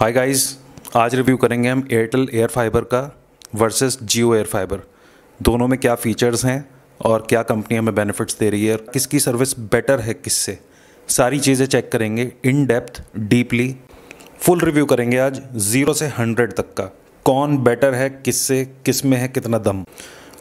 Hi guys, आज review करेंगे हम एयरटेल एयर फाइबर का वर्सेस जियो एयर फाइबर। दोनों में क्या फ़ीचर्स हैं और क्या कंपनी हमें बेनिफिट्स दे रही है और किसकी सर्विस बेटर है किससे, सारी चीज़ें चेक करेंगे in depth deeply. Full review करेंगे आज 0 से 100 तक का, कौन बेटर है किससे, किस में है कितना दम।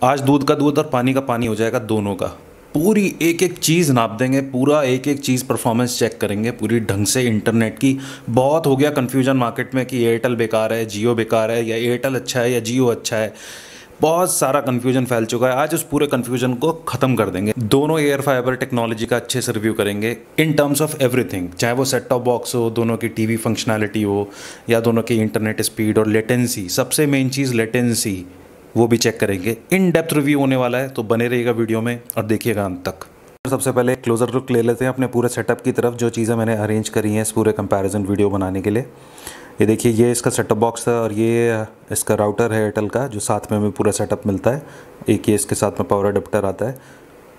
आज दूध का दूध और पानी का पानी हो जाएगा दोनों का। पूरी एक एक चीज़ नाप देंगे, पूरा एक एक चीज़ परफॉर्मेंस चेक करेंगे पूरी ढंग से। इंटरनेट की बहुत हो गया कन्फ्यूजन मार्केट में कि एयरटेल बेकार है, जियो बेकार है, या एयरटेल अच्छा है या जियो अच्छा है। बहुत सारा कन्फ्यूजन फैल चुका है। आज उस पूरे कन्फ्यूजन को ख़त्म कर देंगे। दोनों एयर फाइबर टेक्नोलॉजी का अच्छे से रिव्यू करेंगे इन टर्म्स ऑफ एवरीथिंग, चाहे वो सेट टॉप बॉक्स हो, दोनों की टीवी फंक्शनैलिटी हो, या दोनों की इंटरनेट स्पीड और लेटेंसी। सबसे मेन चीज़ लेटेंसी, वो भी चेक करेंगे। इन डेप्थ रिव्यू होने वाला है, तो बने रहिएगा वीडियो में और देखिएगा अंत तक। सबसे पहले क्लोजर लुक ले लेते हैं अपने पूरे सेटअप की तरफ, जो चीज़ें मैंने अरेंज करी हैं इस पूरे कंपैरिजन वीडियो बनाने के लिए। ये देखिए, ये इसका सेटअप बॉक्स है और ये इसका राउटर है एयरटेल का, जो साथ में हमें पूरा सेटअप मिलता है। एक ये इसके साथ में पावर अडेप्टर आता है।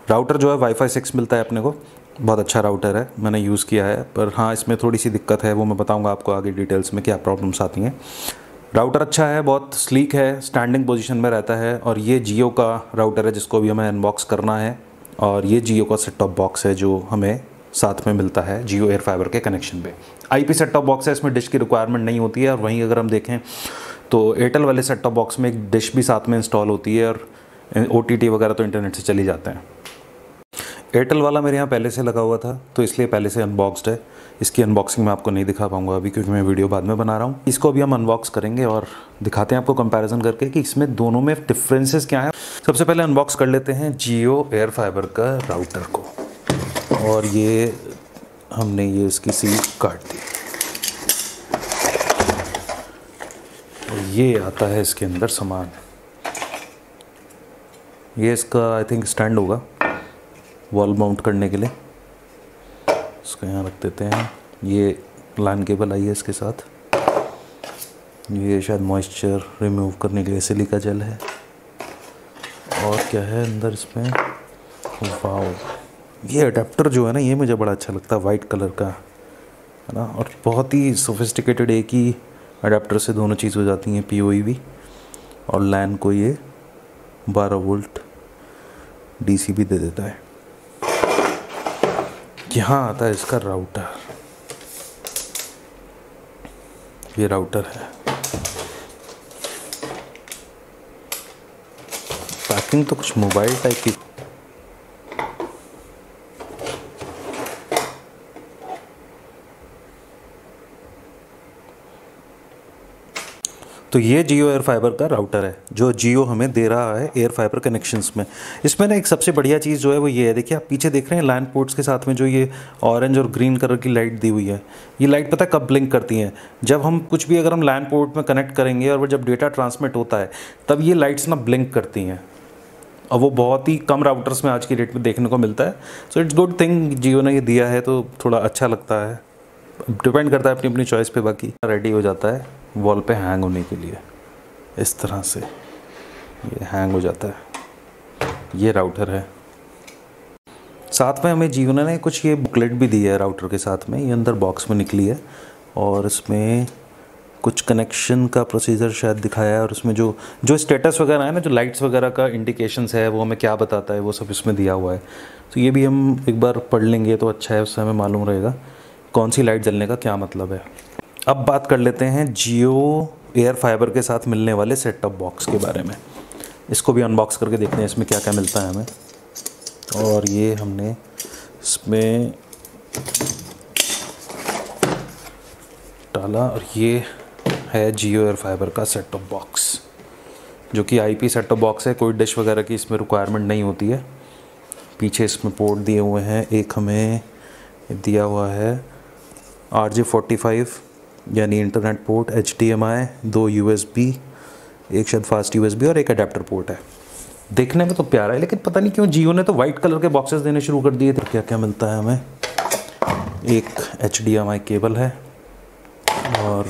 राउटर जो है वाईफाई 6 मिलता है अपने को, बहुत अच्छा राउटर है, मैंने यूज़ किया है। पर हाँ, इसमें थोड़ी सी दिक्कत है, वो मैं बताऊँगा आपको आगे डिटेल्स में क्या प्रॉब्लम्स आती हैं। राउटर अच्छा है, बहुत स्लीक है, स्टैंडिंग पोजीशन में रहता है। और ये जियो का राउटर है जिसको भी हमें अनबॉक्स करना है, और ये जियो का सेट टॉप बॉक्स है जो हमें साथ में मिलता है जियो एयर फाइबर के कनेक्शन पे। आईपी सेट टॉप बॉक्स है, इसमें डिश की रिक्वायरमेंट नहीं होती है। और वहीं अगर हम देखें तो एयरटेल वाले सेट टॉप बॉक्स में एक डिश भी साथ में इंस्टॉल होती है, और OTT वगैरह तो इंटरनेट से चली जाते हैं। एयरटेल वाला मेरे यहाँ पहले से लगा हुआ था, तो इसलिए पहले से अनबॉक्स्ड है। इसकी अनबॉक्सिंग मैं आपको नहीं दिखा पाऊंगा अभी, क्योंकि मैं वीडियो बाद में बना रहा हूँ। इसको अभी हम अनबॉक्स करेंगे और दिखाते हैं आपको कंपैरिजन करके कि इसमें दोनों में डिफरेंसेस क्या हैं। सबसे पहले अनबॉक्स कर लेते हैं जियो एयर फाइबर का राउटर को, और ये हमने ये इसकी सील काट दी। और ये आता है इसके अंदर सामान। ये इसका आई थिंक स्टैंड होगा वॉल माउंट करने के लिए, इसको यहाँ रख देते हैं। ये लैन केबल आई है इसके साथ। ये शायद मॉइस्चर रिमूव करने के लिए सिलिका जेल है। और क्या है अंदर इसमें, वाव, ये अडेप्टर जो है ना, ये मुझे बड़ा अच्छा लगता है, वाइट कलर का है ना। और बहुत ही सोफिस्टिकेटेड, एक ही अडेप्टर से दोनों चीज़ हो जाती हैं, PoE भी और लैन को ये 12 वोल्ट DC भी दे देता है। यहाँ आता है इसका राउटर। ये राउटर है, पैकिंग तो कुछ मोबाइल टाइप की। तो ये जियो एयर फाइबर का राउटर है जो जियो हमें दे रहा है एयर फाइबर कनेक्शंस में। इसमें ना एक सबसे बढ़िया चीज़ जो है वो ये है, देखिए आप पीछे देख रहे हैं लैंड पोर्ट्स के साथ में जो ये ऑरेंज और ग्रीन कलर की लाइट दी हुई है। ये लाइट पता है कब ब्लिंक करती हैं, जब हम कुछ भी अगर हम लैंड पोर्ट में कनेक्ट करेंगे और वो जब डेटा ट्रांसमिट होता है तब ये लाइट्स ना ब्लिंक करती हैं। और वो बहुत ही कम राउटर्स में आज की डेट में देखने को मिलता है। सो इट्स गुड थिंग जियो ने ये दिया है, तो थोड़ा अच्छा लगता है। डिपेंड करता है अपनी अपनी चॉइस पे। बाकी रेडी हो जाता है वॉल पे हैंग होने के लिए, इस तरह से ये हैंग हो जाता है। ये राउटर है। साथ में हमें जियो ने कुछ ये बुकलेट भी दी है राउटर के साथ में, ये अंदर बॉक्स में निकली है। और इसमें कुछ कनेक्शन का प्रोसीजर शायद दिखाया है, और उसमें जो स्टेटस वगैरह है ना, जो लाइट्स वगैरह का इंडिकेशंस है वो हमें क्या बताता है, वो सब इसमें दिया हुआ है। तो ये भी हम एक बार पढ़ लेंगे तो अच्छा है, उससे हमें मालूम रहेगा कौन सी लाइट जलने का क्या मतलब है। अब बात कर लेते हैं जियो एयर फाइबर के साथ मिलने वाले सेट टॉप बॉक्स के बारे में। इसको भी अनबॉक्स करके देखते हैं इसमें क्या क्या मिलता है हमें। और ये हमने इसमें डाला, और ये है जियो एयर फाइबर का सेट टॉप बॉक्स, जो कि IP सेट टॉप बॉक्स है। कोई डिश वगैरह की इसमें रिक्वायरमेंट नहीं होती है। पीछे इसमें पोर्ट दिए हुए हैं। एक हमें दिया हुआ है RJ45 यानी इंटरनेट पोर्ट, HDMI, 2 USB, एक शायद फास्ट USB और एक अडेप्टर पोर्ट है। देखने में तो प्यारा है, लेकिन पता नहीं क्यों जियो ने तो वाइट कलर के बॉक्सेस देने शुरू कर दिए थे। क्या क्या मिलता है हमें, एक HDMI केबल है, और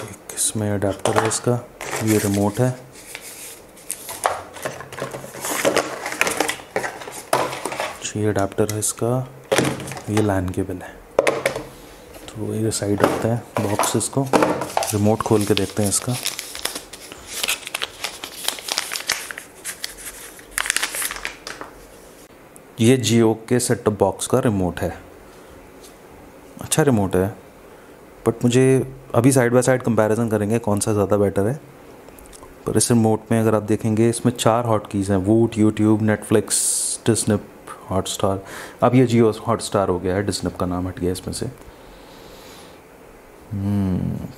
एक इसमें अडेप्टर है इसका, ये रिमोट है, ये अडेप्टर है इसका, ये लैन केबल है। तो ये साइड रखते हैं बॉक्सेस को, रिमोट खोल के देखते हैं इसका। ये जियो के सेट टॉप बॉक्स का रिमोट है, अच्छा रिमोट है, बट मुझे अभी साइड बाय साइड कंपैरिजन करेंगे कौन सा ज़्यादा बेटर है। पर इस रिमोट में अगर आप देखेंगे इसमें 4 हॉट कीज़ हैं, वूट, यूट्यूब, नेटफ्लिक्स, डिस्निप, हॉटस्टार। अब ये जियो हॉटस्टार हो गया है, डिस्निप का नाम हट गया इसमें से।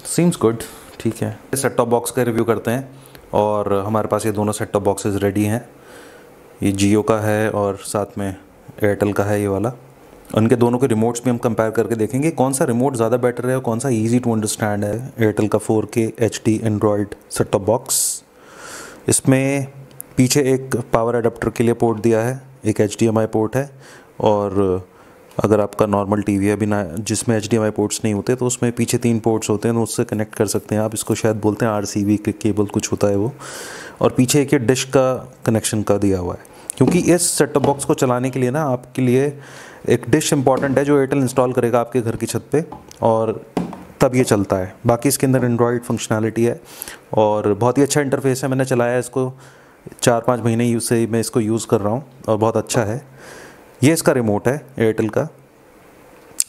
सीम्स गुड, ठीक है। सेट टॉप बॉक्स का रिव्यू करते हैं, और हमारे पास ये दोनों सेट टॉप बॉक्सेस रेडी हैं। ये जियो का है और साथ में एयरटेल का है ये वाला। उनके दोनों के रिमोट्स भी हम कंपेयर करके देखेंगे कौन सा रिमोट ज़्यादा बेटर है और कौन सा इजी टू अंडरस्टैंड है। एयरटेल का 4K HD Android set top box, इसमें पीछे एक पावर अडेप्टर के लिए पोर्ट दिया है, एक HDMI पोर्ट है, और अगर आपका नॉर्मल टीवी है बिना जिसमें HDMI पोर्ट्स नहीं होते तो उसमें पीछे 3 पोर्ट्स होते हैं, तो उससे कनेक्ट कर सकते हैं आप। इसको शायद बोलते हैं RCB के केबल कुछ होता है वो। और पीछे एक डिश का कनेक्शन का दिया हुआ है, क्योंकि इस सेट टॉप बॉक्स को चलाने के लिए ना आपके लिए एक डिश इंपॉर्टेंट है जो एयरटेल इंस्टॉल करेगा आपके घर की छत पे, और तब ये चलता है। बाकी इसके अंदर एंड्रॉयड फंक्शनैलिटी है और बहुत ही अच्छा इंटरफेस है। मैंने चलाया है इसको 4-5 महीने से मैं इसको यूज़ कर रहा हूँ और बहुत अच्छा है। ये इसका रिमोट है, एयरटेल का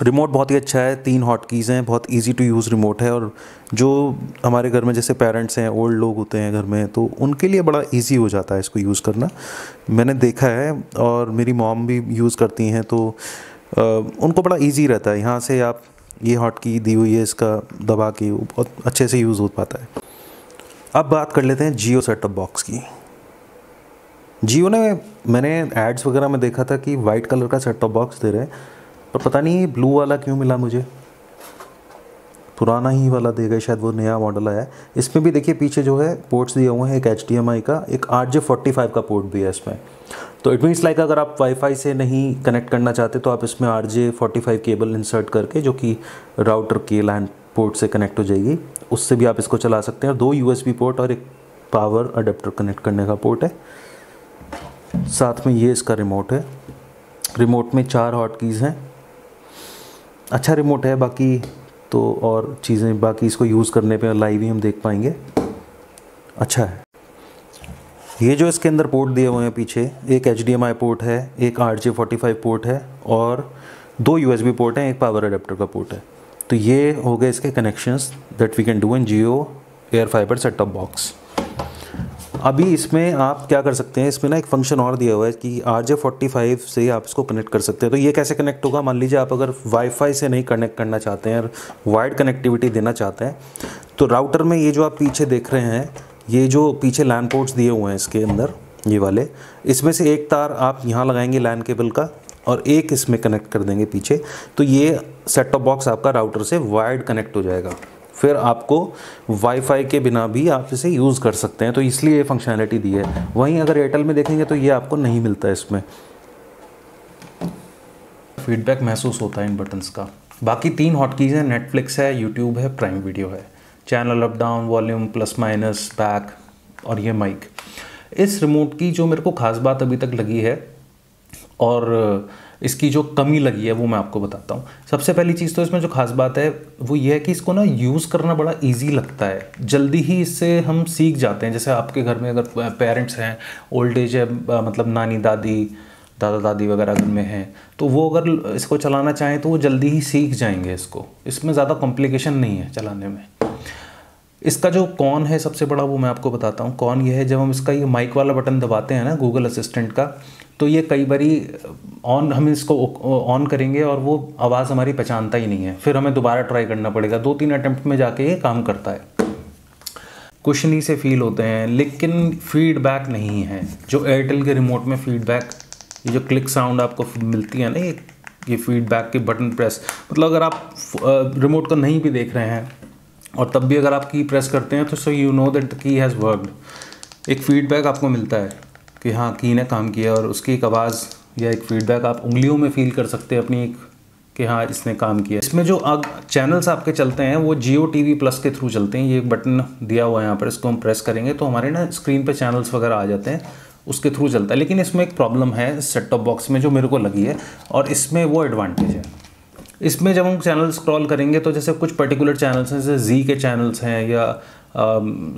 रिमोट बहुत ही अच्छा है। 3 हॉट कीज़ हैं, बहुत इजी टू यूज़ रिमोट है, और जो हमारे घर में जैसे पेरेंट्स हैं, ओल्ड लोग होते हैं घर में, तो उनके लिए बड़ा इजी हो जाता है इसको यूज़ करना। मैंने देखा है और मेरी मॉम भी यूज़ करती हैं, तो उनको बड़ा इजी रहता है। यहाँ से आप ये हॉट की दी हुई है, इसका दबा के बहुत अच्छे से यूज़ हो पाता है। अब बात कर लेते हैं जियो सेट टॉप बॉक्स की। जियो ने, मैंने एड्स वगैरह में देखा था कि वाइट कलर का सेट टॉप बॉक्स दे रहे हैं, पर पता नहीं ब्लू वाला क्यों मिला मुझे, पुराना ही वाला दे गए, शायद वो नया मॉडल आया है। इसमें भी देखिए पीछे जो है पोर्ट्स दिए हुए हैं, एक HDMI का, एक RJ45 का पोर्ट भी है इसमें। तो इट मीन्स लाइक अगर आप वाईफाई से नहीं कनेक्ट करना चाहते तो आप इसमें RJ45 केबल इंसर्ट करके, जो कि राउटर के लैन पोर्ट से कनेक्ट हो जाएगी, उससे भी आप इसको चला सकते हैं। 2 USB पोर्ट और एक पावर अडेप्टर कनेक्ट करने का पोर्ट है। साथ में ये इसका रिमोट है। रिमोट में 4 हॉट कीज़ हैं, अच्छा रिमोट है। बाकी तो और चीज़ें, बाकी इसको यूज़ करने पे लाइव ही हम देख पाएंगे, अच्छा है। ये जो इसके अंदर पोर्ट दिए हुए हैं पीछे, एक HDMI पोर्ट है, एक RJ45 पोर्ट है, और 2 USB पोर्ट हैं, एक पावर अडेप्टर का पोर्ट है। तो ये हो गए इसके connections that we can do in Jio air fibre set top box. अभी इसमें आप क्या कर सकते हैं, इसमें ना एक फंक्शन और दिया हुआ है कि RJ45 से आप इसको कनेक्ट कर सकते हैं। तो ये कैसे कनेक्ट होगा, मान लीजिए आप अगर वाईफाई से नहीं कनेक्ट करना चाहते हैं और वाइड कनेक्टिविटी देना चाहते हैं, तो राउटर में ये जो आप पीछे देख रहे हैं, ये जो पीछे लैन पोर्ट्स दिए हुए हैं इसके अंदर, ये वाले, इसमें से एक तार आप यहाँ लगाएंगे लैन केबल का और एक इसमें कनेक्ट कर देंगे पीछे, तो ये सेट टॉप बॉक्स आपका राउटर से वायर्ड कनेक्ट हो जाएगा। फिर आपको वाईफाई के बिना भी आप इसे यूज़ कर सकते हैं, तो इसलिए ये फंक्शनैलिटी दी है। वहीं अगर एयरटेल में देखेंगे तो ये आपको नहीं मिलता है। इसमें फीडबैक महसूस होता है इन बटन्स का। बाकी 3 हॉट कीज़ हैं, नेटफ्लिक्स है, यूट्यूब है, प्राइम वीडियो है, channel up down, volume plus minus, back, और ये माइक। इस रिमोट की जो मेरे को ख़ास बात अभी तक लगी है और इसकी जो कमी लगी है वो मैं आपको बताता हूँ। सबसे पहली चीज़ तो इसमें जो ख़ास बात है वो ये है कि इसको ना यूज़ करना बड़ा इजी लगता है, जल्दी ही इससे हम सीख जाते हैं। जैसे आपके घर में अगर पेरेंट्स हैं, ओल्ड एज है, मतलब नानी दादी, दादा दादी वगैरह घर में हैं, तो वो अगर इसको चलाना चाहें तो वो जल्दी ही सीख जाएंगे इसको। इसमें ज़्यादा कॉम्प्लिकेशन नहीं है चलाने में। इसका जो कॉन है सबसे बड़ा वो मैं आपको बताता हूँ। कॉन ये है, जब हम इसका ये माइक वाला बटन दबाते हैं ना गूगल असिस्टेंट का, तो ये कई बारी हम इसको ऑन करेंगे और वो आवाज़ हमारी पहचानता ही नहीं है, फिर हमें दोबारा ट्राई करना पड़ेगा। 2-3 अटेम्प्ट में जाके ये काम करता है। कुशनी से फील होते हैं, लेकिन फीडबैक नहीं है जो एयरटेल के रिमोट में फीडबैक, ये जो क्लिक साउंड आपको मिलती है ना, ये फीडबैक के बटन प्रेस, मतलब अगर आप रिमोट को नहीं भी देख रहे हैं और तब भी अगर आप की प्रेस करते हैं तो so you know that the key has worked. एक फीडबैक आपको मिलता है कि हाँ की ने काम किया, और उसकी एक आवाज़ या एक फीडबैक आप उंगलियों में फील कर सकते हैं अपनी एक, कि हाँ इसने काम किया। इसमें जो चैनल्स आपके चलते हैं वो जियो टीवी प्लस के थ्रू चलते हैं। ये एक बटन दिया हुआ है यहाँ पर, इसको हम प्रेस करेंगे तो हमारे ना स्क्रीन पे चैनल्स वगैरह आ जाते हैं, उसके थ्रू चलता है। लेकिन इसमें एक प्रॉब्लम है सेट टॉप बॉक्स में जो मेरे को लगी है, और इसमें वो एडवांटेज है। इसमें जब हम चैनल स्क्रॉल करेंगे तो जैसे कुछ पर्टिकुलर चैनल्स हैं, जैसे जी के चैनल्स हैं या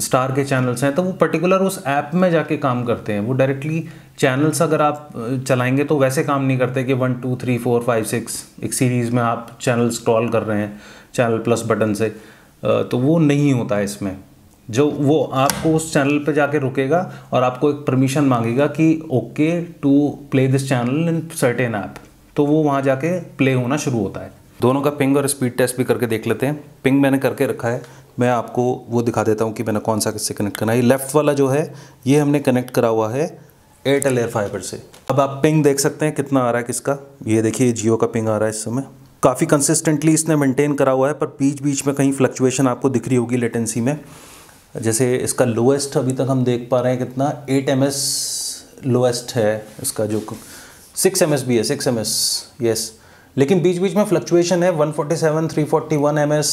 स्टार के चैनल्स हैं, तो वो पर्टिकुलर उस ऐप में जाके काम करते हैं। वो डायरेक्टली चैनल्स अगर आप चलाएंगे तो वैसे काम नहीं करते कि 1 2 3 4 5 6 एक सीरीज़ में आप चैनल स्क्रॉल कर रहे हैं चैनल प्लस बटन से, तो वो नहीं होता है इसमें। जो वो आपको उस चैनल पे जाके रुकेगा और आपको एक परमिशन मांगेगा कि okay to play this channel in certain app, तो वो वहाँ जाके प्ले होना शुरू होता है। दोनों का पिंग और स्पीड टेस्ट भी करके देख लेते हैं। पिंग मैंने करके रखा है, मैं आपको वो दिखा देता हूँ कि मैंने कौन सा किससे कनेक्ट करना है। ये लेफ़्ट वाला जो है ये हमने कनेक्ट करा हुआ है एयरटेल एयर फाइबर से। अब आप पिंग देख सकते हैं कितना आ रहा है किसका, ये देखिए जियो का पिंग आ रहा है इस समय। काफ़ी कंसिस्टेंटली इसने मेंटेन करा हुआ है, पर बीच बीच में कहीं फ्लक्चुएशन आपको दिख रही होगी लेटेंसी में। जैसे इसका लोएस्ट अभी तक हम देख पा रहे हैं कितना, 8 ms लोएस्ट है इसका, जो 6 ms भी है, 6 ms यस, लेकिन बीच बीच में फ्लक्चुएशन है। 147 341 ms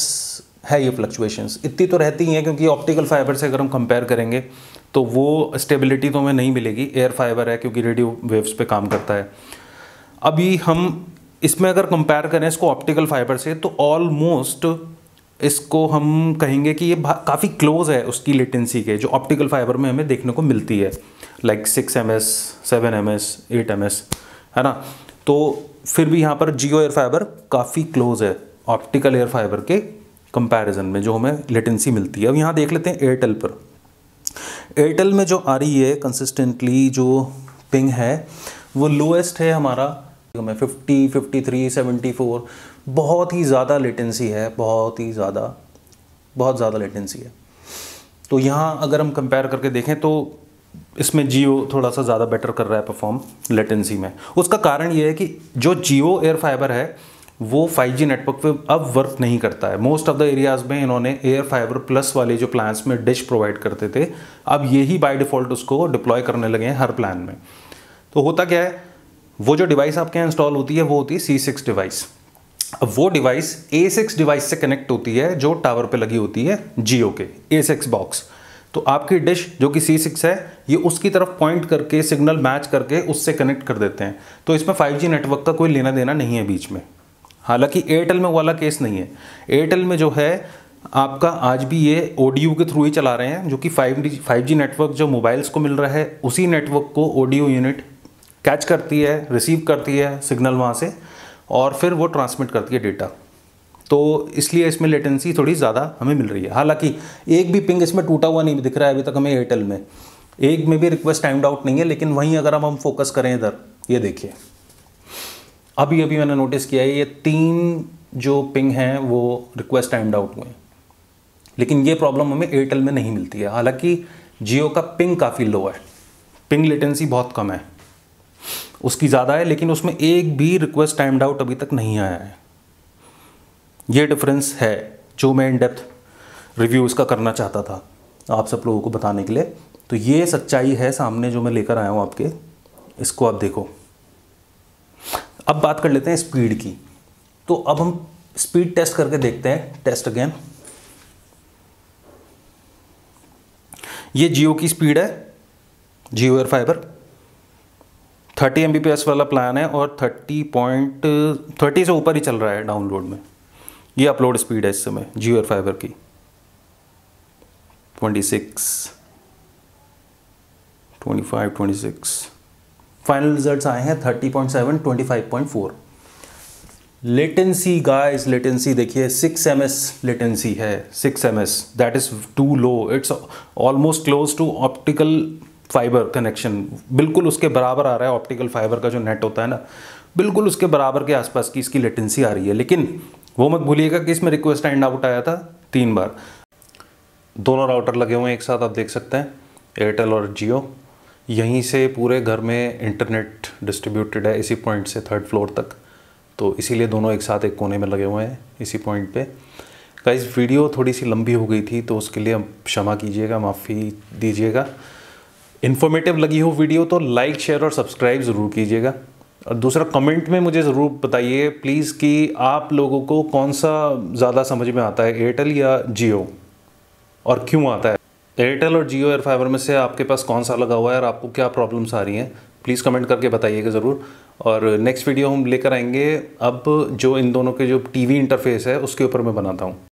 है ये फ्लक्चुएशंस, इतनी तो रहती ही हैं क्योंकि ऑप्टिकल फाइबर से अगर हम कंपेयर करेंगे तो वो स्टेबिलिटी तो हमें नहीं मिलेगी। एयर फाइबर है क्योंकि रेडियो वेव्स पे काम करता है। अभी हम इसमें अगर कंपेयर करें इसको ऑप्टिकल फाइबर से तो ऑलमोस्ट इसको हम कहेंगे कि ये काफ़ी क्लोज है उसकी लेटेंसी के जो ऑप्टिकल फाइबर में हमें देखने को मिलती है, लाइक 6 ms 7 ms 8 ms है ना। तो फिर भी यहाँ पर जियो एयर फाइबर काफ़ी क्लोज है ऑप्टिकल एयर फाइबर के कंपैरिजन में जो हमें लेटेंसी मिलती है। अब यहाँ देख लेते हैं एयरटेल पर। एयरटेल में जो आ रही है कंसिस्टेंटली जो पिंग है वो लोएस्ट है हमारा में 50 53 74, बहुत ही ज़्यादा लेटेंसी है, बहुत ज़्यादा लेटेंसी है। तो यहाँ अगर हम कंपेयर करके देखें तो इसमें जियो थोड़ा सा ज़्यादा बेटर कर रहा है परफॉर्म लेटेंसी में। उसका कारण ये है कि जो जियो एयर फाइबर है वो 5G नेटवर्क पे अब वर्क नहीं करता है। मोस्ट ऑफ द एरियाज़ में इन्होंने एयर फाइबर प्लस वाले जो प्लान्स में डिश प्रोवाइड करते थे, अब यही बाय डिफ़ॉल्ट उसको डिप्लॉय करने लगे हैं हर प्लान में। तो होता क्या है, वो जो डिवाइस आपके यहाँ इंस्टॉल होती है वो होती है C6 डिवाइस। अब वो डिवाइस A6 डिवाइस से कनेक्ट होती है जो टावर पे लगी होती है जियो के A6 बॉक्स। तो आपकी डिश जो कि C6 है ये उसकी तरफ पॉइंट करके सिग्नल मैच करके उससे कनेक्ट कर देते हैं। तो इसमें 5G नेटवर्क का कोई लेना देना नहीं है बीच में। हालांकि एयरटेल में वाला केस नहीं है। एयरटेल में जो है आपका आज भी ये ODU के थ्रू ही चला रहे हैं, जो कि 5G नेटवर्क जो मोबाइल्स को मिल रहा है उसी नेटवर्क को ODU यूनिट कैच करती है, रिसीव करती है सिग्नल वहाँ से और फिर वो ट्रांसमिट करती है डेटा। तो इसलिए इसमें लेटेंसी थोड़ी ज़्यादा हमें मिल रही है। हालांकि एक भी पिंग इसमें टूटा हुआ नहीं दिख रहा है अभी तक हमें एयरटेल में, एक में भी रिक्वेस्ट टाइम्ड आउट नहीं है। लेकिन वहीं अगर हम फोकस करें इधर, ये देखिए अभी मैंने नोटिस किया है ये 3 जो पिंग हैं वो रिक्वेस्ट टाइम्ड आउट हुए हैं, लेकिन ये प्रॉब्लम हमें एयरटेल में नहीं मिलती है। हालांकि जियो का पिंग काफ़ी लो है, पिंग लेटेंसी बहुत कम है, उसकी ज़्यादा है, लेकिन उसमें एक भी रिक्वेस्ट टाइम्ड आउट अभी तक नहीं आया है। ये डिफरेंस है जो मैं इन डेप्थ रिव्यू इसका करना चाहता था आप सब लोगों को बताने के लिए। तो ये सच्चाई है सामने जो मैं लेकर आया हूँ आपके, इसको आप देखो। अब बात कर लेते हैं स्पीड की। तो अब हम स्पीड टेस्ट करके देखते हैं, टेस्ट अगेन। ये जियो की स्पीड है, जियो एयर फाइबर 30 Mbps वाला प्लान है और 30 से ऊपर ही चल रहा है डाउनलोड में। ये अपलोड स्पीड है इस समय जियो एयर फाइबर की 26 25 26। फाइनल रिजल्ट्स आए हैं 30.7 25.4। लेटेंसी गाइस, लेटेंसी देखिए 6 ms लेटेंसी है, 6 ms, that is too low. It's almost close to optical fibre connection, बिल्कुल उसके बराबर आ रहा है। ऑप्टिकल फाइबर का जो नेट होता है ना, बिल्कुल उसके बराबर के आसपास की इसकी लेटेंसी आ रही है। लेकिन वो मत भूलिएगा कि इसमें रिक्वेस्ट टाइम्ड आउट आया था 3 बार। दोनों राउटर लगे हुए हैं एक साथ, आप देख सकते हैं एयरटेल और जियो। यहीं से पूरे घर में इंटरनेट डिस्ट्रीब्यूटेड है इसी पॉइंट से 3rd फ्लोर तक, तो इसीलिए दोनों एक साथ एक कोने में लगे हुए हैं इसी पॉइंट पे। गाइस वीडियो थोड़ी सी लंबी हो गई थी तो उसके लिए क्षमा कीजिएगा, माफ़ी दीजिएगा। इन्फॉर्मेटिव लगी हो वीडियो तो लाइक शेयर और सब्सक्राइब ज़रूर कीजिएगा। और दूसरा कमेंट में मुझे ज़रूर बताइए प्लीज़ कि आप लोगों को कौन सा ज़्यादा समझ में आता है, एयरटेल या जियो, और क्यों आता है। एयरटेल और जियो एयर फाइबर में से आपके पास कौन सा लगा हुआ है और आपको क्या प्रॉब्लम्स आ रही हैं, प्लीज़ कमेंट करके बताइएगा ज़रूर। और नेक्स्ट वीडियो हम लेकर आएंगे अब जो इन दोनों के जो टीवी इंटरफेस है उसके ऊपर मैं बनाता हूँ।